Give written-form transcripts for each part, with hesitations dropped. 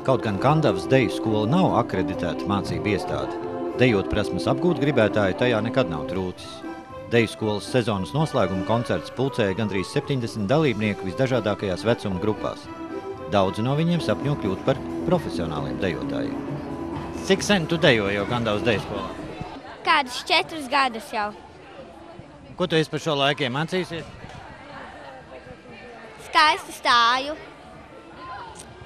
Kaut gan Kandavas deju skola nav akreditēta mācību iestāde, dejot prasmes apgūt gribētāji tajā nekad nav trūcis. Deju skolas sezonas noslēguma koncerts pulcēja gandrīz 70 dalībnieku visdažādākajās vecuma grupās. Daudzi no viņiem sapņo kļūt par profesionāliem dejotājiem. Cik sen tu dejoji jau Kandavas deju skolā? Kādus 4 gadus jau. Ko tu esi par šo laiku iemācījusies? Skaistu stāju,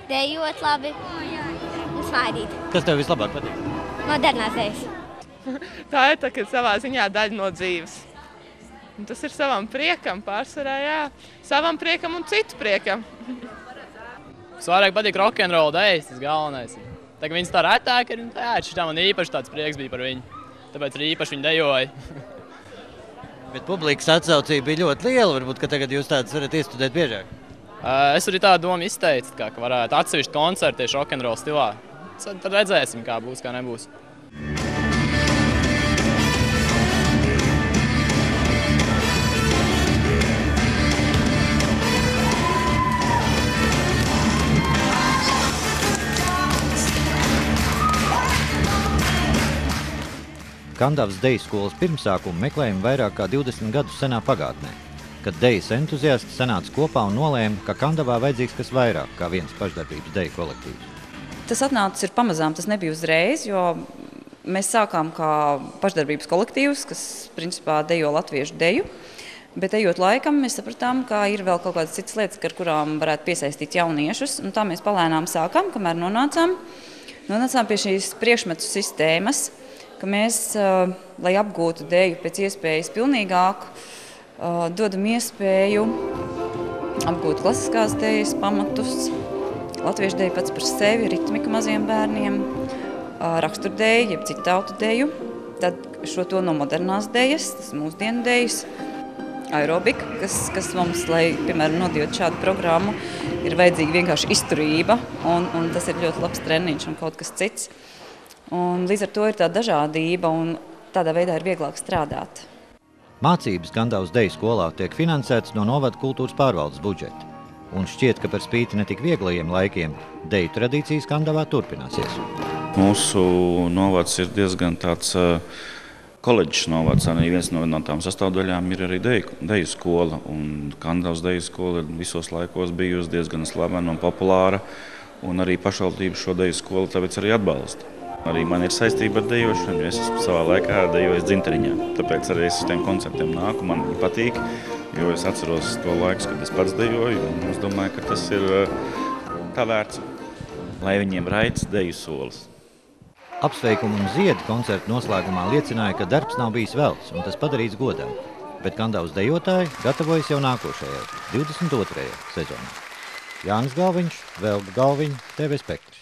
dejot labi un smaidīt. Kas tev vislabāk patīk? Modernās dejas. Tā ir tā, ka savā ziņā daļa no dzīves. Un tas ir savam priekam pārsvarā, jā. Savam priekam un citu priekam. Svarīgi patīk rock'n'roll dejas, tas galvenais. Tā kā viņas tā retāk ir, jā, šitā man īpaši tāds prieks bija par viņu. Tāpēc arī īpaši viņi dejoja. Bet publikas atsaucība bija ļoti liela, varbūt, ka tagad jūs tādas varat iestudēt biežāk. Es arī tādu domu izteicu, ka varētu atsevišķi koncerti tieši rock'n'roll stilā. Tad redzēsim, kā būs, kā nebūs. Kandavas deju skolas pirmsākumu meklējumi vairāk kā 20 gadus senā pagātnē, kad dejas entuziasti sanāca kopā un nolēma, ka Kandavā vajadzīgs kas vairāk kā viens pašdarbības deju kolektīvs. Tas atnācis ir pamazām, tas nebija uzreiz, jo mēs sākām kā pašdarbības kolektīvs, kas principā dejo latviešu deju, bet ejot laikam mēs sapratām, ka ir vēl kaut kādas citas lietas, ar kurām varētu piesaistīt jauniešus, un tā mēs palēnām sākām, kamēr nonācām pie šīs priekšmetu sistēmas, ka mēs, lai apgūtu deju pēc iespējas pilnīgāk, dodam iespēju apgūt klasiskās dejas pamatus, latviešu deju pats par sevi, ritmika maziem bērniem, raksturdeju, jeb citu tautu deju, tad šo to no modernās dejas, tas mūsdienu dejas, aerobika, kas mums, lai, piemēram, nodot šādu programmu, ir vajadzīga vienkārši izturība, un tas ir ļoti labs treniņš un kaut kas cits. Un līdz ar to ir tā dažādība un tādā veidā ir vieglāk strādāt. Mācības Kandavas deju skolā tiek finansētas no novada kultūras pārvaldes budžeta. Un šķiet, ka par spīti netik vieglajiem laikiem deju tradīcijas Kandavā turpināsies. Mūsu novads ir diezgan tāds koledžas novads. Arī viens no tām sastāvdaļām ir arī deju skola. Un Kandavas deju skola visos laikos bijusi diezgan slavena un populāra. Un arī pašvaldība šo deju skolu tāpēc arī atbalsta. Arī man ir saistība ar dejošanu, jo es savā laikā dejojos Dzinteriņā. Tāpēc arī es uz tiem koncertiem nāku, man viņi patīk, jo es atceros to laikus, kad es pats dejoju. Un es domāju, ka tas ir tā vērts, lai viņiem raids deju solis. Apsveikumu un ziedi koncerta noslēgumā liecināja, ka darbs nav bijis velts un tas padarīts godam. Bet Kandavas dejotāji gatavojas jau nākošajai, 22. sezonai. Jānis Galviņš, Velga Galviņa, TV Spektrs.